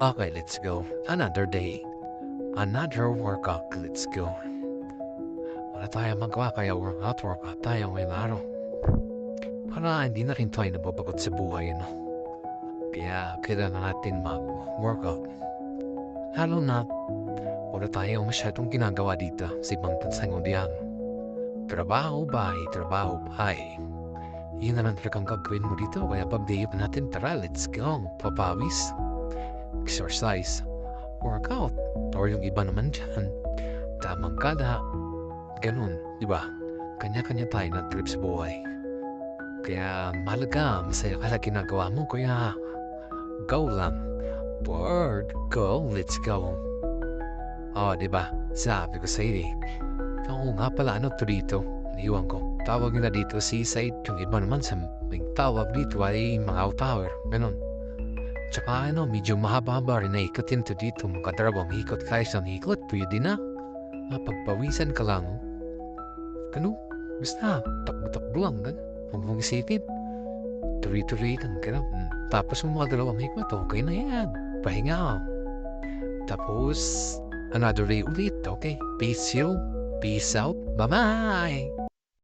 Okay, let's go. Another day. Another workout. Let's go. Wala tayong magawa kaya workout tayo ngayong araw. Para hindi na rin tayo nababagot sa buhay, no? Kaya kailangan natin mag-workout. Lalo na wala tayong masyadong ginagawa dito sa ibang bansang undian. Trabaho, bahay, trabaho, bahay. Yun na lang talagang gagawin mo dito. Kaya pag-day up natin, tara, let's go. Papawis, exercise, workout. Or yung iba naman dyan, tamang kada. Ganun, di ba? Kanya-kanya tayo ng trip sa buhay. Kaya mahalaga, masaya ka sa ginagawa mo. Kaya go lang. Word, go, let's go. Oh, di ba? Sabi ko sa'yo eh. Oo nga pala, ano to dito? Iwan ko. Tawag nila dito seaside. Yung iba naman sa may tawag dito ay mga tower. Ganun. Tsaka medyo mahaba-haba rin na ikotin to dito. Makadalawang ikot ka isang ikot. Pwede na. Mapagpawisan ka lang. Ganun. Basta, takbo-takbo lang. Huwag mong isipin. Tuloy-tuloy lang. Ganun. Tapos yung mga dalawang ikot, okay na yan. Pahinga. Tapos, another day ulit. Okay. Peace out. Bye-bye.